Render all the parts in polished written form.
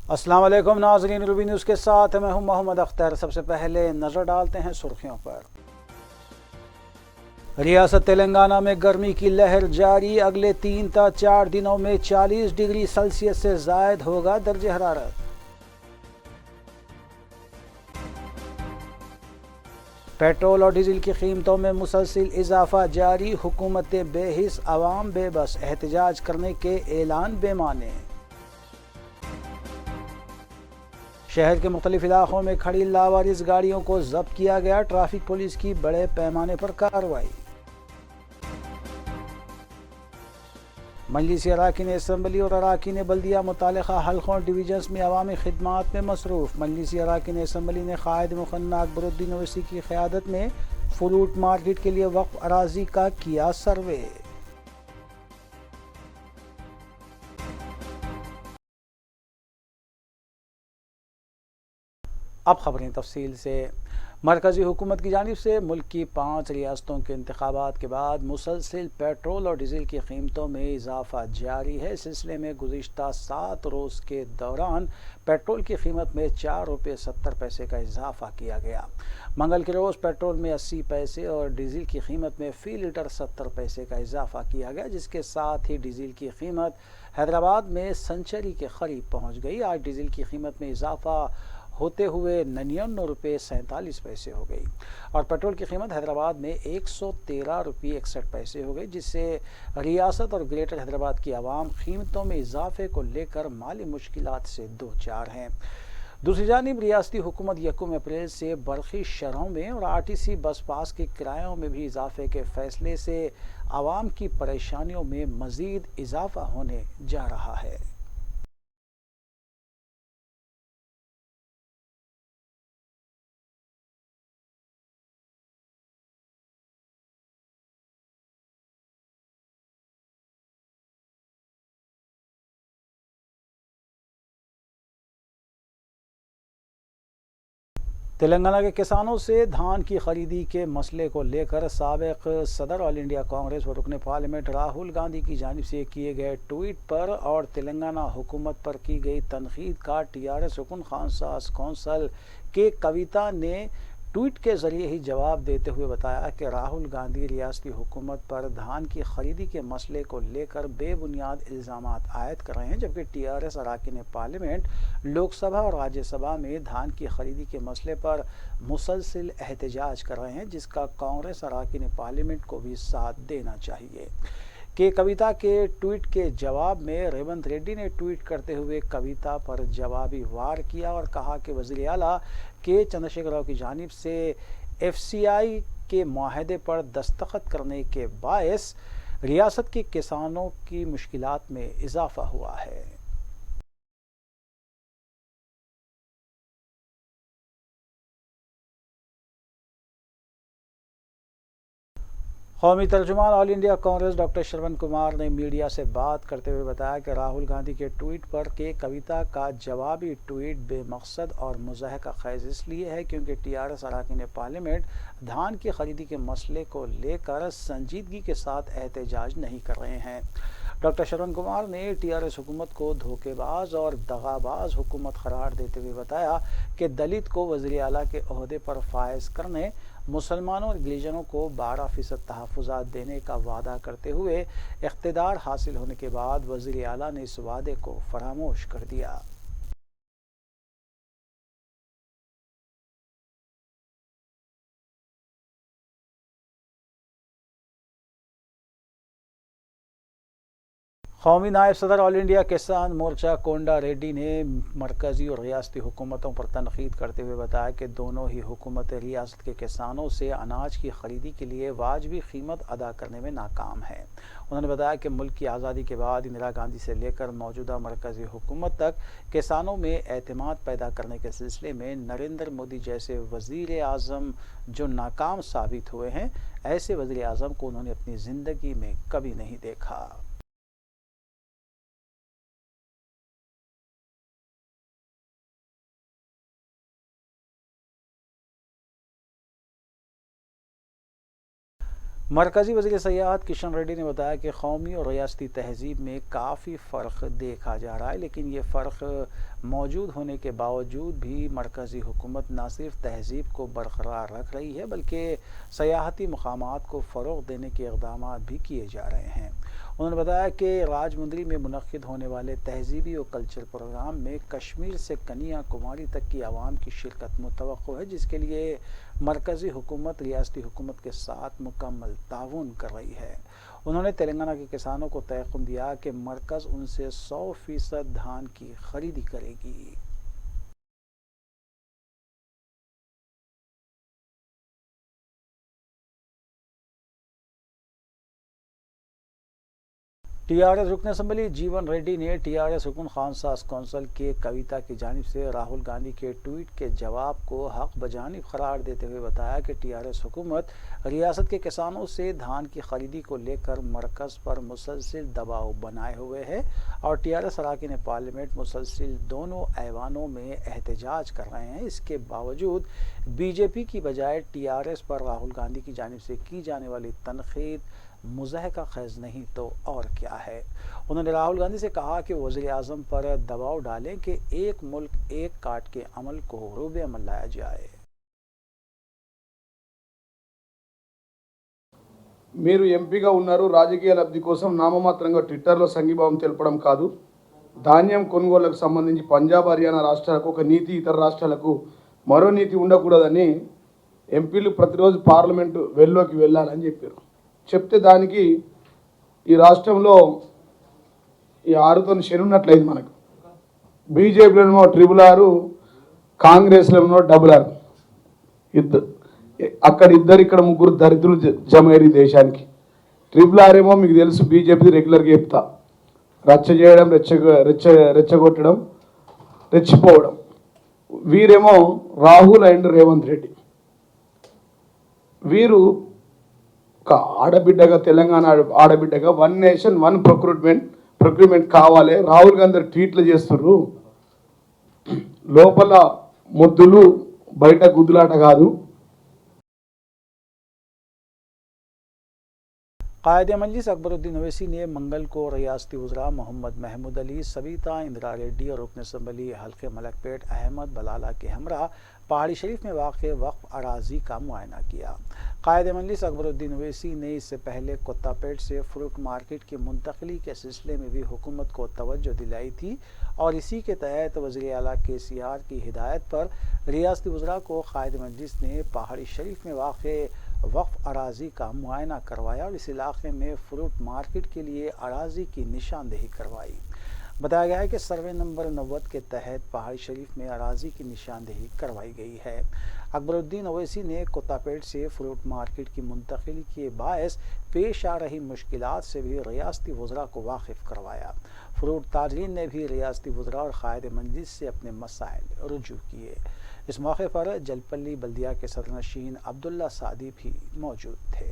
السلام علیکم ناظرین، روبی نیوز کے ساتھ میں ہوں محمد اختر۔ سب سے پہلے نظر ڈالتے ہیں سرخیوں پر۔ ریاست تلنگانہ میں گرمی کی لہر جاری، اگلے 3 تا 4 دنوں میں 40 ڈگری سیلسیس سے زائد ہوگا درجہ حرارت۔ پیٹرول اور ڈیزل کی قیمتوں میں مسلسل اضافہ جاری، حکومت بے حس، عوام بے بس، احتجاج کرنے کے اعلان بے معنی۔ شہر کے مختلف علاقوں میں کھڑی لاوارث گاڑیوں کو ضبط کیا گیا، ٹریفک پولیس کی بڑے پیمانے پر کارروائی۔ مجلسی اراکین اسمبلی اور اراکین بلدیہ متعلقہ حلقوں اور ڈویژنز میں عوامی خدمات میں مصروف۔ مجلسی اراکین اسمبلی نے قائد مقننہ اکبر الدین اویسی کی قیادت میں فروٹ مارکیٹ کے لیے وقف اراضی کا کیا سروے۔ اب خبریں تفصیل سے۔ مرکزی حکومت کی جانب سے ملک کی 5 ریاستوں کے انتخابات کے بعد مسلسل پیٹرول اور ڈیزل کی قیمتوں میں اضافہ جاری ہے۔ اس سلسلے میں گزشتہ 7 روز کے دوران پیٹرول کی قیمت میں 4 روپے 70 پیسے کا اضافہ کیا گیا۔ منگل کے روز پیٹرول میں 80 پیسے اور ڈیزل کی قیمت میں فی لیٹر 70 پیسے کا اضافہ کیا گیا، جس کے ساتھ ہی ڈیزل کی قیمت حیدرآباد میں سنچری کے قریب پہنچ گئی۔ آج ڈیزل کی قیمت میں اضافہ ہوتے ہوئے 99 روپے 47 پیسے ہو گئی اور پیٹرول کی قیمت حیدرآباد میں 113 روپے 61 پیسے ہو گئی، جس سے ریاست اور گریٹر حیدرآباد کی عوام قیمتوں میں اضافے کو لے کر مالی مشکلات سے دوچار ہیں۔ دوسری جانب ریاستی حکومت 1 اپریل سے برقی شرحوں میں اور RTC بس پاس کے کرایوں میں بھی اضافے کے فیصلے سے عوام کی پریشانیوں میں مزید اضافہ ہونے جا رہا ہے۔ تلنگانہ کے کسانوں سے دھان کی خریدی کے مسئلے کو لے کر سابق صدر آل انڈیا کانگریس و رکن پارلیمنٹ راہل گاندھی کی جانب سے کیے گئے ٹویٹ پر اور تلنگانہ حکومت پر کی گئی تنقید کا TRS رکن خانساز کونسل کے کویتا نے ٹویٹ کے ذریعے ہی جواب دیتے ہوئے بتایا کہ راہل گاندھی ریاستی حکومت پر دھان کی خریدی کے مسئلے کو لے کر بے بنیاد الزامات عائد کر رہے ہیں، جبکہ TRS اراکین پارلیمنٹ لوک سبھا اور راجیہ سبھا میں دھان کی خریدی کے مسئلے پر مسلسل احتجاج کر رہے ہیں، جس کا کانگریس اراکین پارلیمنٹ کو بھی ساتھ دینا چاہیے۔ کہ کویتا کے ٹویٹ کے جواب میں ریونت ریڈی نے ٹویٹ کرتے ہوئے کویتا پر جوابی وار کیا اور کہا کہ وزیر اعلیٰ کے چندرشیکھر راؤ کی جانب سے FCI کے معاہدے پر دستخط کرنے کے باعث ریاست کے کسانوں کی مشکلات میں اضافہ ہوا ہے۔ قومی ترجمان آل انڈیا کانگریس ڈاکٹر شرون کمار نے میڈیا سے بات کرتے ہوئے بتایا کہ راہل گاندھی کے ٹویٹ پر کے کویتا کا جوابی ٹویٹ بے مقصد اور مضحکہ خیز اس لیے ہے کیونکہ TRS اراکین پارلیمنٹ دھان کی خریدی کے مسئلے کو لے کر سنجیدگی کے ساتھ احتجاج نہیں کر رہے ہیں۔ ڈاکٹر شرون کمار نے TRS حکومت کو دھوکے باز اور دغا باز حکومت قرار دیتے ہوئے بتایا کہ دلت کو وزیر اعلیٰ کے عہدے پر فائز کرنے، مسلمانوں اور گریجنوں کو 12% تحفظات دینے کا وعدہ کرتے ہوئے اقتدار حاصل ہونے کے بعد وزیر اعلیٰ نے اس وعدے کو فراموش کر دیا۔ قومی نائب صدر آل انڈیا کسان مورچہ کونڈا ریڈی نے مرکزی اور ریاستی حکومتوں پر تنقید کرتے ہوئے بتایا کہ دونوں ہی حکومتیں ریاست کے کسانوں سے اناج کی خریدی کے لیے واجبی قیمت ادا کرنے میں ناکام ہیں۔ انہوں نے بتایا کہ ملک کی آزادی کے بعد اندرا گاندھی سے لے کر موجودہ مرکزی حکومت تک کسانوں میں اعتماد پیدا کرنے کے سلسلے میں نریندر مودی جیسے وزیر اعظم جو ناکام ثابت ہوئے ہیں، ایسے وزیر اعظم کو انہوں نے اپنی زندگی میں کبھی نہیں دیکھا۔ مرکزی وزیر سیاحت کشن ریڈی نے بتایا کہ قومی اور ریاستی تہذیب میں کافی فرق دیکھا جا رہا ہے، لیکن یہ فرق موجود ہونے کے باوجود بھی مرکزی حکومت نہ صرف تہذیب کو برقرار رکھ رہی ہے بلکہ سیاحتی مقامات کو فروغ دینے کے اقدامات بھی کیے جا رہے ہیں۔ انہوں نے بتایا کہ راج مندری میں منعقد ہونے والے تہذیبی اور کلچر پروگرام میں کشمیر سے کنیا کماری تک کی عوام کی شرکت متوقع ہے، جس کے لیے مرکزی حکومت ریاستی حکومت کے ساتھ مکمل تعاون کر رہی ہے۔ انہوں نے تلنگانہ کے کسانوں کو تیقن دیا کہ مرکز ان سے 100% دھان کی خریدی کرے گی۔ ٹی آر ایس رکن اسمبلی جیون ریڈی نے ٹی آر ایس رکن خانساز کونسل کے کویتا کی جانب سے راہل گاندھی کے ٹویٹ کے جواب کو حق بجانب قرار دیتے ہوئے بتایا کہ ٹی آر ایس حکومت ریاست کے کسانوں سے دھان کی خریدی کو لے کر مرکز پر مسلسل دباؤ بنائے ہوئے ہے اور ٹی آر ایس اراکین پارلیمنٹ مسلسل دونوں ایوانوں میں احتجاج کر رہے ہیں۔ اس کے باوجود بی جے پی کی بجائے ٹی آر ایس پر راہل گاندھی کی جانب سے کی جانے والی تنقید مضحکہ خیز نہیں تو اور کیا ہے۔ انہوں نے راہل گاندھی سے کہا کہ وزیر اعظم پر دباؤ ڈالیں کہ ایک ملک ایک کارڈ کے عمل کو روب عمل لایا جائے۔ మీరు ఎంపీగా ఉన్నారు, రాజకీయ లబ్ధి కోసం నామమాత్రంగా ట్విట్టర్లో సంఘీభావం తెలపడం కాదు, ధాన్యం కొనుగోళ్లకు సంబంధించి పంజాబ్ హర్యానా రాష్ట్రాలకు ఒక నీతి, ఇతర రాష్ట్రాలకు మరో నీతి ఉండకూడదని ఎంపీలు ప్రతిరోజు పార్లమెంటు వెల్లోకి వెళ్ళాలని చెప్పారు। చెప్తే దానికి ఈ రాష్ట్రంలో ఈ 6తో శని ఉన్నట్లయింది మనకు। బీజేపీలో RRR, కాంగ్రెస్లో RRR, అక్కడ ఇద్దరు ఇక్కడ ముగ్గురు దరిద్రులు జమయ్యారు దేశానికి। RRR ఏమో మీకు తెలుసు బీజేపీ రెగ్యులర్గా చెప్తా, రచ్చ చేయడం, రెచ్చగొట్టడం, రెచ్చిపోవడం। వీరేమో రాహుల్ అండ్ రేవంత్ రెడ్డి, వీరు ఒక ఆడబిడ్డగా, తెలంగాణ ఆడబిడ్డగా 1 నేషన్ 1 ప్రొక్యూర్మెంట్ కావాలి, రాహుల్ గాంధీ ట్వీట్లు చేస్తున్నారు, లోపల ముద్దులు బయట గుద్దులాట కాదు। قائد مجلس اکبر الدین اویسی نے منگل کو ریاستی وزراء محمد محمود علی، سبیتا اندرا ریڈی اور رکن اسمبلی حلقے ملک پیٹ احمد بلالہ کے ہمراہ پہاڑی شریف میں واقع وقف اراضی کا معائنہ کیا۔ قائد مجلس اکبر الدین اویسی نے اس سے پہلے کتا پیٹ سے فروٹ مارکیٹ کی منتقلی کے سلسلے میں بھی حکومت کو توجہ دلائی تھی اور اسی کے تحت وزیر اعلیٰ KCR کی ہدایت پر ریاستی وزراء کو قائد مجلس نے پہاڑی شریف میں واقع وقف اراضی کا معائنہ کروایا اور اس علاقے میں فروٹ مارکیٹ کے لیے اراضی کی نشاندہی کروائی۔ بتایا گیا ہے کہ سروے نمبر 90 کے تحت پہاڑی شریف میں اراضی کی نشاندہی کروائی گئی ہے۔ اکبر الدین اویسی نے کتا پیٹ سے فروٹ مارکیٹ کی منتقلی کے باعث پیش آ رہی مشکلات سے بھی ریاستی وزراء کو واقف کروایا۔ فروٹ تاجرین نے بھی ریاستی وزراء اور قائد مجلس سے اپنے مسائل رجوع کیے۔ اس موقع پر جلپلی بلدیہ کے صدرنشین عبداللہ سعدی بھی موجود تھے۔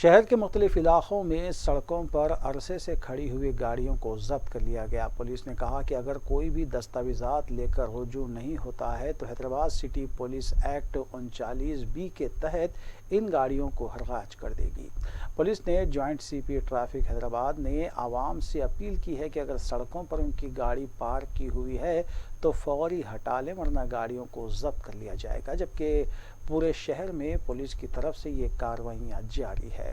شہر کے مختلف علاقوں میں سڑکوں پر عرصے سے کھڑی ہوئی گاڑیوں کو ضبط کر لیا گیا۔ پولیس نے کہا کہ اگر کوئی بھی دستاویزات لے کر رجوع نہیں ہوتا ہے تو Hyderabad city police act 39B کے تحت ان گاڑیوں کو حرغاج کر دے گی۔ پولیس نے جوائنٹ CP ٹریفک حیدرآباد نے عوام سے اپیل کی ہے کہ اگر سڑکوں پر ان کی گاڑی پارک کی ہوئی ہے تو فوری ہٹا لیں ورنہ گاڑیوں کو ضبط کر لیا جائے گا، جبکہ پورے شہر میں پولیس کی طرف سے یہ کارروائیاں جاری ہے۔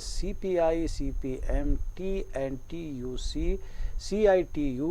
CPI, CPM, TNTUC, CITU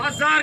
1000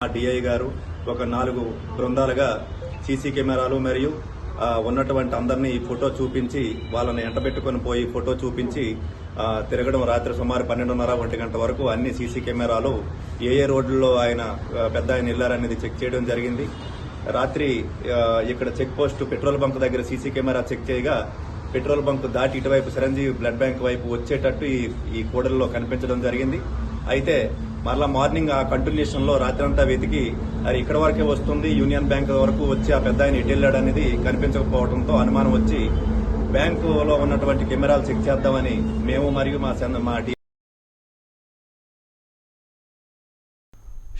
DI గారు ఒక 4 బృందాలుగా సీసీ కెమెరాలు మరియు ఉన్నటువంటి అందరినీ ఈ ఫోటో చూపించి వాళ్ళని ఎంటబెట్టుకొని పోయి ఫోటో చూపించి తిరగడం రాత్రి సుమారు 12:30 1 గంట వరకు అన్ని సీసీ కెమెరాలు ఏ రోడ్లలో ఆయన పెద్ద ఆయన ఇల్లారనేది చెక్ చేయడం జరిగింది. రాత్రి ఇక్కడ చెక్ పోస్ట్ పెట్రోల్ బంక్ దగ్గర సీసీ కెమెరా చెక్ చేయగా పెట్రోల్ బంక్ దాటి ఇటువైపు చిరంజీవి బ్లడ్ బ్యాంక్ వైపు వచ్చేటట్టు ఈ కూడలిలో కనిపించడం జరిగింది. అయితే మరలా మార్నింగ్ ఆ కంటిన్యూషన్ లో రాత్రంతా వెతికి అది ఇక్కడ వరకే వస్తుంది, యూనియన్ బ్యాంక్ వరకు వచ్చి ఆ పెద్ద ఆయన ఎటు వెళ్ళాడు అనేది కనిపించకపోవడంతో అనుమానం వచ్చి బ్యాంకులో ఉన్నటువంటి కెమెరాలు చెక్ చేద్దామని మేము మరియు మా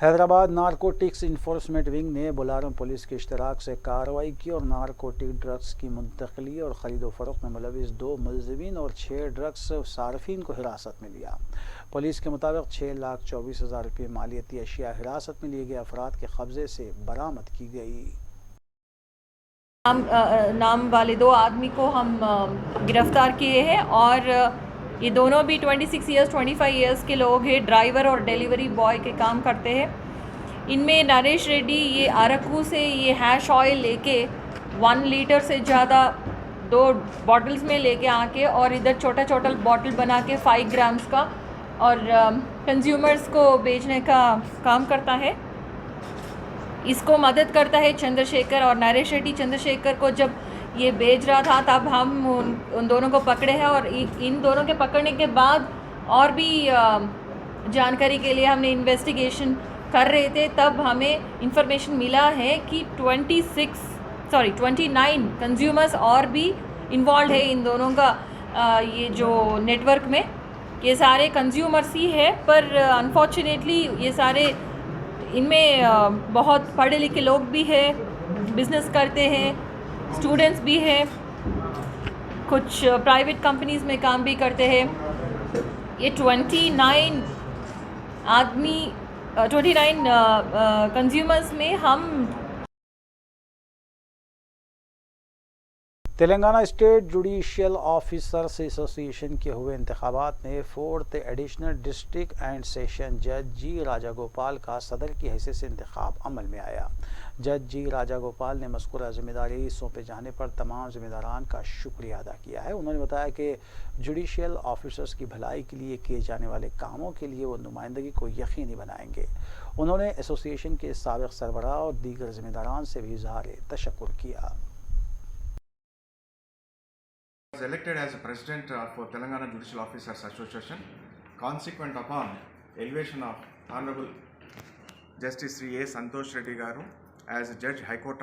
حیدرآباد نارکوٹکس انفورسمنٹ ونگ نے بلارم پولیس کے اشتراک سے کارروائی کی اور نارکوٹک ڈرگس کی منتقلی اور خرید و فروخت میں ملوث 2 ملزمین اور 6 ڈرگس صارفین کو حراست میں لیا۔ پولیس کے مطابق 6,24,000 روپے مالیتی اشیاء حراست میں لیے گئے افراد کے قبضے سے برآمد کی گئی۔ نام والے 2 آدمی کو ہم گرفتار کیے ہیں اور یہ دونوں بھی 26 ایئرس 25 ایئرس کے لوگ ہیں، ڈرائیور اور ڈیلیوری بوائے کے کام کرتے ہیں۔ ان میں نریش ریڈی یہ آرکو سے یہ ہیش آئل لے کے 1 لیٹر سے زیادہ 2 باٹلز میں لے کے آ کے اور ادھر چھوٹا چھوٹا باٹل بنا کے 5 گرامز کا اور کنزیومرز کو بیچنے کا کام کرتا ہے۔ اس کو مدد کرتا ہے چندر شیکھر، اور نریش ریڈی چندر شیکھر کو جب یہ بیچ رہا تھا تب ہم ان دونوں کو پکڑے ہیں، اور ان دونوں کے پکڑنے کے بعد اور بھی جانکاری کے لیے ہم نے انویسٹیگیشن کر رہے تھے، تب ہمیں انفارمیشن ملا ہے کہ 29 کنزیومرز اور بھی انوالوڈ ہے ان دونوں کا یہ جو نیٹ ورک میں۔ یہ سارے کنزیومرز ہی ہے، پر انفارچونیٹلی یہ سارے ان میں بہت پڑھے لکھے لوگ بھی ہیں، بزنس کرتے ہیں، اسٹوڈنٹس بھی ہیں، کچھ پرائیویٹ کمپنیز میں کام بھی کرتے ہیں۔ یہ 29 کنزیومرز میں ہم تلنگانہ اسٹیٹ جوڈیشل آفیسرز ایسوسی ایشن کے ہوئے انتخابات میں 4th additional district and session جج جی راجا گوپال کا صدر کی حیثیت سے انتخاب عمل میں آیا۔ جج جی راجا گوپال نے مذکورہ ذمہ داری سونپے جانے پر تمام ذمہ داران کا شکریہ ادا کیا ہے۔ انہوں نے بتایا کہ جوڈیشل آفیسرز کی بھلائی کے لیے کیے جانے والے کاموں کے لیے وہ نمائندگی کو یقینی بنائیں گے۔ انہوں نے ایسوسی ایشن کے سابق سربراہ اور دیگر ذمہ داران سے بھی اظہار تشکر کیا۔ I was elected as President of Telangana Judicial Officers Association, consequent upon elevation of Honorable Justice Sri A. Santosh Reddy Garu as Judge High Court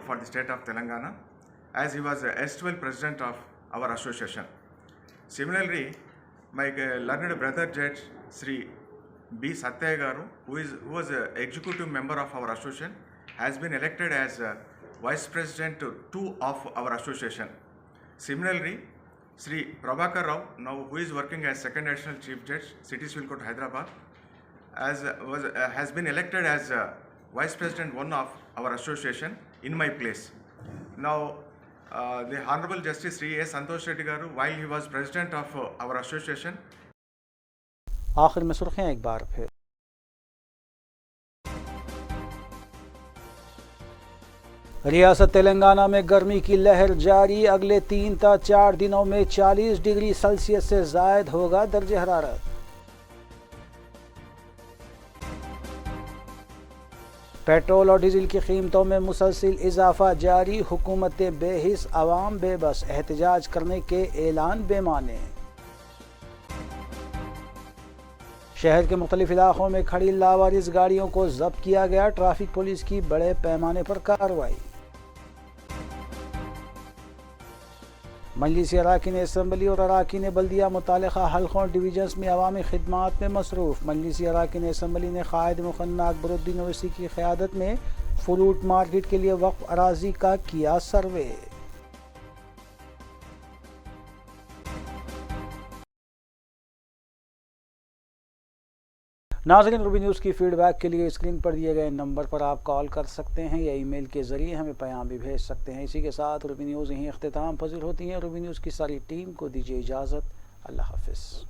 for the State of Telangana, as he was erstwhile President of our association. Similarly, my learned brother Judge Sri B. Satyaya Garu, who was an executive member of our association, has been elected as Vice President 2 of our association. Similarly, Sri Prabhakar Rao, now who is working as Second Additional Chief Judge, City Civil Court, Hyderabad, has been elected as Vice President 1 of our association in my place. Now, the Honorable Justice Sri A. Santosh Reddy Garu, while he was President of our association. آخر میں سرخیاں ایک بار پھر۔ ریاست تلنگانہ میں گرمی کی لہر جاری، اگلے 3 تا 4 دنوں میں 40 ڈگری سیلسیس سے زائد ہوگا درجہ حرارت۔ پیٹرول اور ڈیزل کی قیمتوں میں مسلسل اضافہ جاری، حکومت بے حس عوام بے بس، احتجاج کرنے کے اعلان بے معنی۔ شہر کے مختلف علاقوں میں کھڑی لاوارث گاڑیوں کو ضبط کیا گیا، ٹریفک پولیس کی بڑے پیمانے پر کارروائی۔ مجلسی اراکین اسمبلی اور اراکین بلدیہ متعلقہ حلقوں ڈویژنز میں عوامی خدمات میں مصروف۔ مجلسی اراکین اسمبلی نے قائد مقننہ اکبر الدین اویسی کی قیادت میں فروٹ مارکیٹ کے لیے وقف اراضی کا کیا سروے۔ ناظرین، روبی نیوز کی فیڈ بیک کے لیے اسکرین پر دیے گئے نمبر پر آپ کال کر سکتے ہیں یا ای میل کے ذریعے ہمیں پیام بھی بھیج سکتے ہیں۔ اسی کے ساتھ روبی نیوز یہیں اختتام پذیر ہوتی ہیں۔ روبی نیوز کی ساری ٹیم کو دیجیے اجازت۔ اللہ حافظ۔